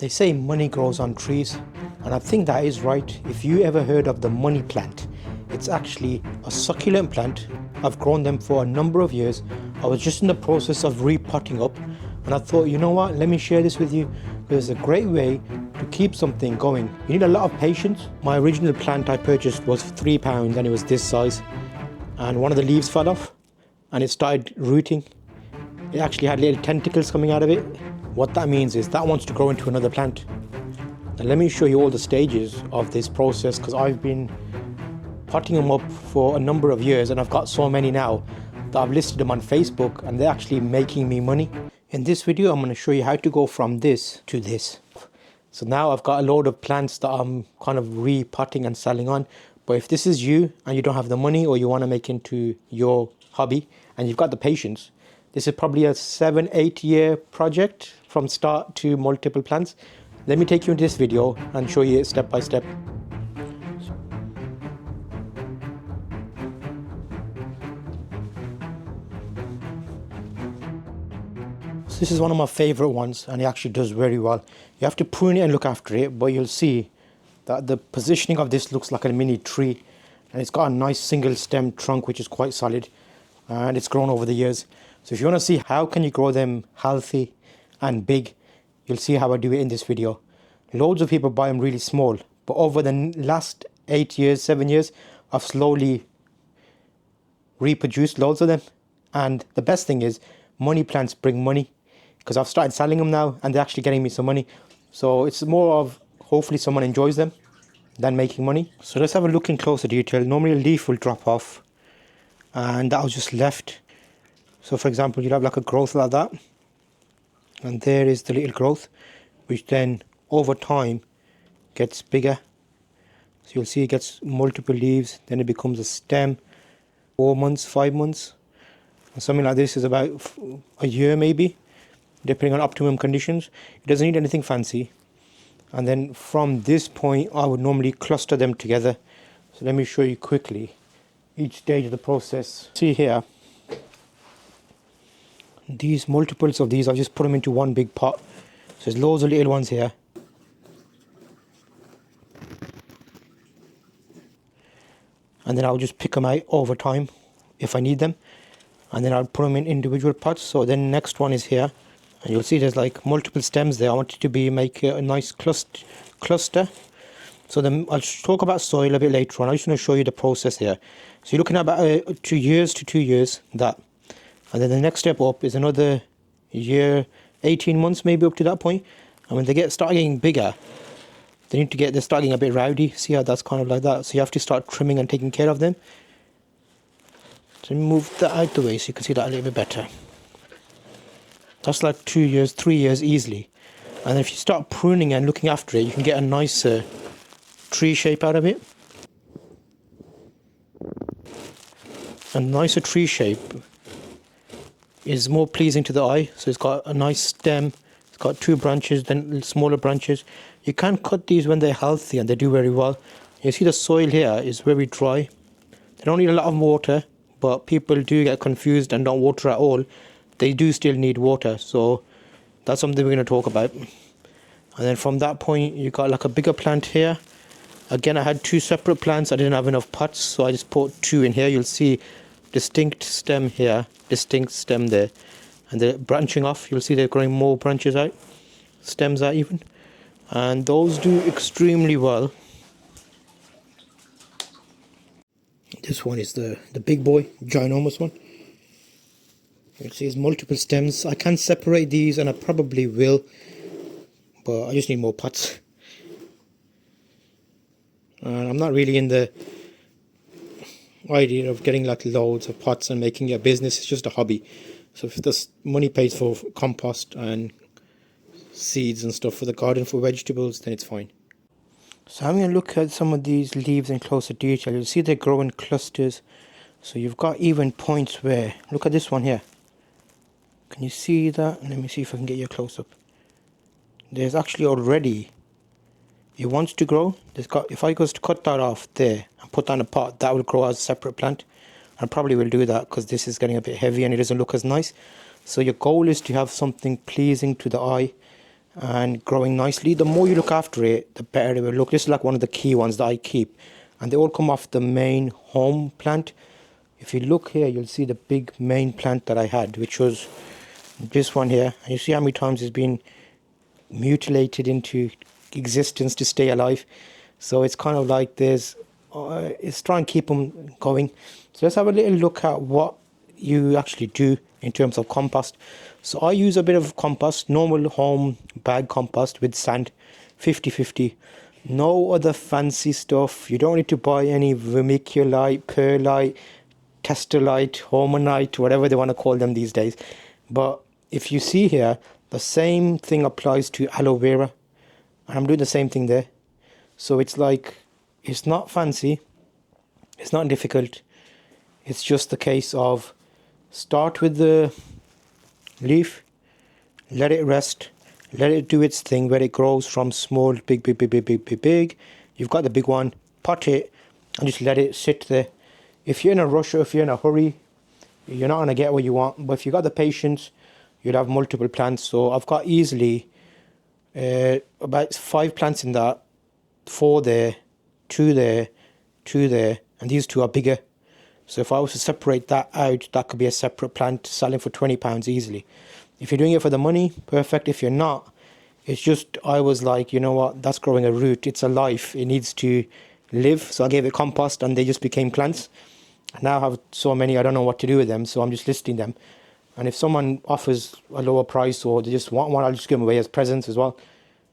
They say money grows on trees, and I think that is right. If you ever heard of the money plant, it's actually a succulent plant. I've grown them for a number of years. I was just in the process of repotting up, and I thought, you know what, let me share this with you because it's a great way to keep something going. You need a lot of patience. My original plant I purchased was £3 and it was this size, and one of the leaves fell off and it started rooting. It actually had little tentacles coming out of it. What that means is that wants to grow into another plant. Now let me show you all the stages of this process, because I've been potting them up for a number of years and I've got so many now that I've listed them on Facebook and they're actually making me money. In this video I'm going to show you how to go from this to this. So now I've got a load of plants that I'm kind of repotting and selling on. But if this is you and you don't have the money, or you want to make into your hobby and you've got the patience, this is probably a 7-8 year project from start to multiple plants. Let me take you into this video and show you it step by step. So this is one of my favorite ones and it actually does very well. You have to prune it and look after it, but you'll see that the positioning of this looks like a mini tree, and it's got a nice single stem trunk which is quite solid, and it's grown over the years. So if you want to see how can you grow them healthy and big, you'll see how I do it in this video. Loads of people buy them really small, but over the last 8 years, 7 years, I've slowly reproduced loads of them. And the best thing is money plants bring money, because I've started selling them now and they're actually getting me some money. So it's more of hopefully someone enjoys them than making money. So let's have a look in closer detail. Normally a leaf will drop off and that was just left. So for example, you'll have like a growth like that, and there is the little growth, which then over time gets bigger. So you'll see it gets multiple leaves, then it becomes a stem, 4 months, 5 months. And something like this is about a year maybe, depending on optimum conditions. It doesn't need anything fancy. And then from this point, I would normally cluster them together. So let me show you quickly each stage of the process. See here, these multiples of these, I'll just put them into one big pot. So there's loads of little ones here. And then I'll just pick them out over time if I need them. And then I'll put them in individual pots. So then next one is here. And you'll see there's like multiple stems there. I want it to make a nice cluster. So then I'll talk about soil a bit later on. I just want to show you the process here. So you're looking at about 2 years to 2 years, that. And then the next step up is another year, 18 months maybe up to that point. And when they start getting bigger, they're starting getting a bit rowdy. See how that's kind of like that. So you have to start trimming and taking care of them. So move that out the way so you can see that a little bit better. That's like 2 years, 3 years easily. And then if you start pruning and looking after it, you can get a nicer tree shape out of it. A nicer tree shape is more pleasing to the eye. So it's got a nice stem, it's got 2 branches, then smaller branches. You can cut these when they're healthy and they do very well. You see the soil here is very dry. They don't need a lot of water, but people do get confused and don't water at all. They do still need water, so that's something we're going to talk about. And then from that point you got like a bigger plant here. Again, I had 2 separate plants. I didn't have enough pots, so I just put 2 in here. You'll see distinct stem here, distinct stem there, and they're branching off. You'll see they're growing more branches out, stems out even, and those do extremely well. This one is the big boy, ginormous one. You'll see there's multiple stems. I can separate these and I probably will, but I just need more pots. And I'm not really in the idea of getting like loads of pots and making it a business. It's just a hobby. So if this money pays for compost and seeds and stuff for the garden for vegetables, then it's fine. So I'm going to look at some of these leaves in closer detail. You'll see they grow in clusters. So you've got even points where, look at this one here. Can you see that? Let me see if I can get you a close-up. There's actually already, it wants to grow. If I was to cut that off there and put that in a pot, that will grow as a separate plant. I probably will do that because this is getting a bit heavy and it doesn't look as nice. So your goal is to have something pleasing to the eye and growing nicely. The more you look after it, the better it will look. This is like one of the key ones that I keep, and they all come off the main home plant. If you look here, you'll see the big main plant that I had, which was this one here. And you see how many times it's been mutilated into existence to stay alive. So it's kind of like it's trying to keep them going. So let's have a little look at what you actually do in terms of compost. So I use a bit of compost, normal home bag compost with sand, 50-50. No other fancy stuff. You don't need to buy any vermiculite, perlite, testolite, hormonite, whatever they want to call them these days. But if you see here, the same thing applies to aloe vera, and I'm doing the same thing there. So it's like, it's not fancy, it's not difficult. It's just the case of start with the leaf, let it rest, let it do its thing where it grows from small, big, big, big, big, big, big, big. You've got the big one, pot it, and just let it sit there. If you're in a rush or if you're in a hurry, you're not going to get what you want. But if you've got the patience, you'll have multiple plants. So I've got easily about 5 plants in that, 4 there, 2 there, 2 there, and these 2 are bigger. So if I was to separate that out, that could be a separate plant selling for £20 easily. If you're doing it for the money, perfect. If you're not, it's just, I was like, you know what, that's growing a root. It's a life. It needs to live. So I gave it compost and they just became plants. I now have so many, I don't know what to do with them. So I'm just listing them. And if someone offers a lower price or they just want one, I'll just give them away as presents as well.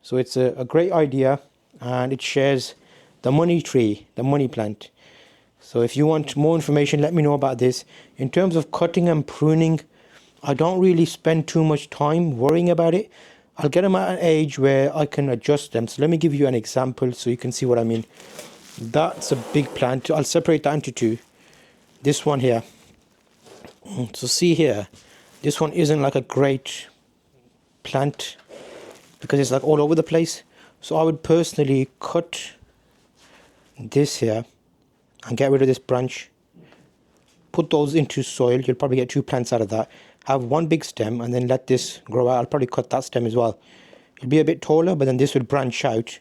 So it's a great idea, and it shares the money tree, the money plant. So if you want more information, let me know about this. In terms of cutting and pruning, I don't really spend too much time worrying about it. I'll get them at an age where I can adjust them. So let me give you an example so you can see what I mean. That's a big plant. I'll separate that into 2. This one here. So see here, this one isn't like a great plant because it's like all over the place. So I would personally cut this here and get rid of this branch. Put those into soil. You'll probably get 2 plants out of that. Have one big stem and then let this grow out. I'll probably cut that stem as well. It'll be a bit taller, but then this will branch out.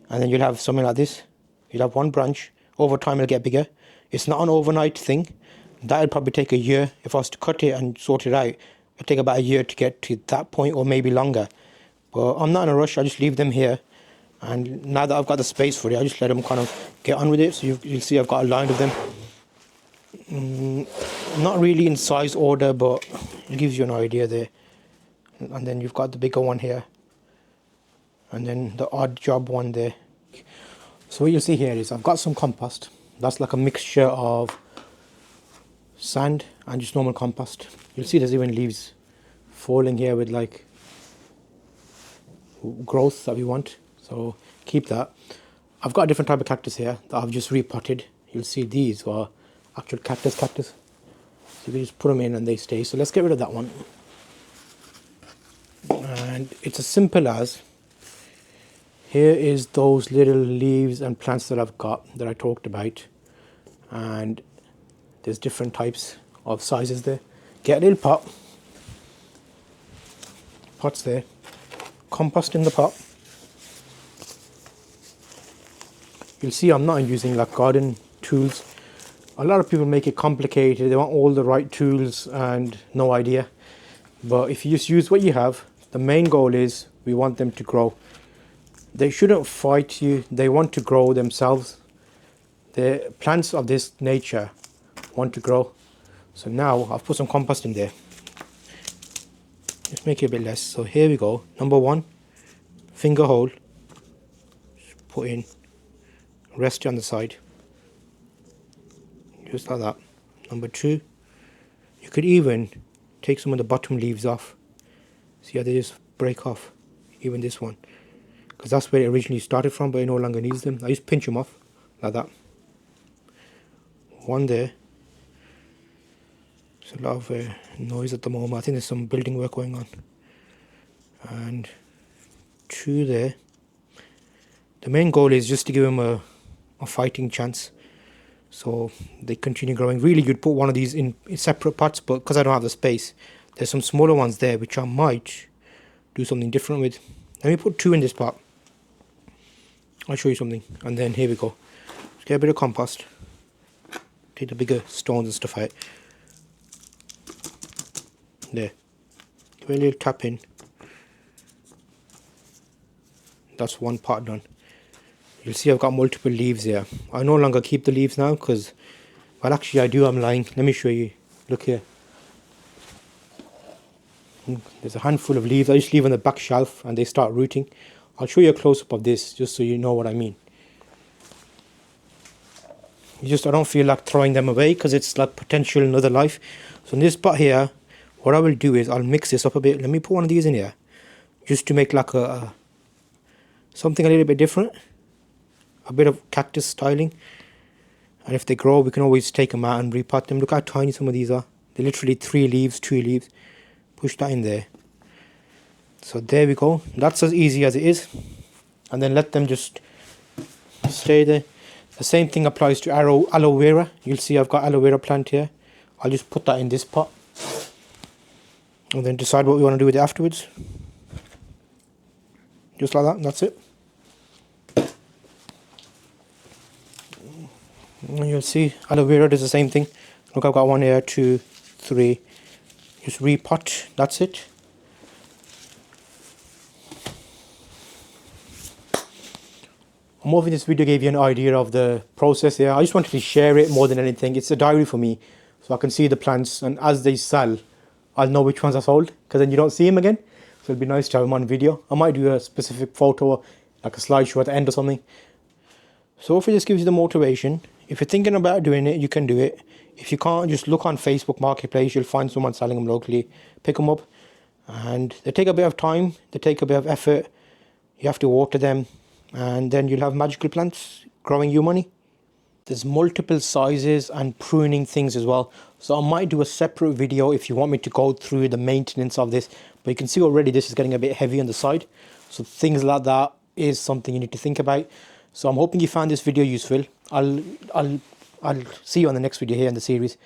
And then you'll have something like this. You'll have one branch. Over time it'll get bigger. It's not an overnight thing. That'll probably take a year. If I was to cut it and sort it out, it'll take about a year to get to that point, or maybe longer. But I'm not in a rush. I just leave them here. And now that I've got the space for it, I just let them kind of get on with it. So you'll see I've got a line of them. Not really in size order, but it gives you an idea there. And then you've got the bigger one here. And then the odd job one there. So what you'll see here is I've got some compost. That's like a mixture of sand and just normal compost. You'll see there's even leaves falling here with like growth that we want. So keep that. I've got a different type of cactus here that I've just repotted. You'll see these are actual cactus. So you can just put them in and they stay. So let's get rid of that one. And it's as simple as, here is those little leaves and plants that I've got that I talked about. And there's different types of sizes there. Get a little pot. Pot's there. Compost in the pot. You'll see I'm not using like garden tools. A lot of people make it complicated. They want all the right tools and no idea. But if you just use what you have, the main goal is we want them to grow. They shouldn't fight you. They want to grow themselves. The plants of this nature want to grow. So now I've put some compost in there. Let's make it a bit less. So here we go. Number 1, finger hole. Just put in. Rest it on the side. Just like that. Number 2, you could even take some of the bottom leaves off. See how they just break off. Even this one. Because that's where it originally started from, but it no longer needs them. I just pinch them off like that. 1 there. There's a lot of noise at the moment. I think there's some building work going on. And 2 there. The main goal is just to give them a fighting chance. So they continue growing. Really, you'd put one of these in separate pots, but because I don't have the space, there's some smaller ones there which I might do something different with. Let me put 2 in this pot. I'll show you something. And then here we go. Let's get a bit of compost. Take the bigger stones and stuff out. There. Give it a little tap in. That's 1 pot done. You'll see I've got multiple leaves here. I no longer keep the leaves now because, well, actually I do, I'm lying. Let me show you. Look here. There's a handful of leaves I just leave on the back shelf and they start rooting. I'll show you a close-up of this just so you know what I mean. I don't feel like throwing them away because it's like potential another life. So in this pot here, what I will do is I'll mix this up a bit. Let me put one of these in here just to make like something a little bit different. A bit of cactus styling. And if they grow, we can always take them out and repot them. Look how tiny some of these are. They're literally 3 leaves, 2 leaves. Push that in there. So there we go. That's as easy as it is. And then let them just stay there. The same thing applies to aloe vera. You'll see I've got aloe vera plant here. I'll just put that in this pot. And then decide what we want to do with it afterwards. Just like that, that's it. And you'll see aloe vera does the same thing. Look, I've got 1 here, 2, 3. Just repot, that's it. I'm hoping this video gave you an idea of the process here. I just wanted to share it more than anything. It's a diary for me, so I can see the plants, and as they sell, I'll know which ones are sold, because then you don't see them again. So it'd be nice to have them on video. I might do a specific photo, like a slideshow at the end or something. So hopefully this gives you the motivation. If you're thinking about doing it, you can do it. If you can't, just look on Facebook Marketplace. You'll find someone selling them locally. Pick them up. And they take a bit of time. They take a bit of effort. You have to water them. And then you'll have magical plants growing you money. There's multiple sizes and pruning things as well. So I might do a separate video if you want me to go through the maintenance of this. But you can see already this is getting a bit heavy on the side. So things like that is something you need to think about. So I'm hoping you found this video useful. I'll see you on the next video here in the series.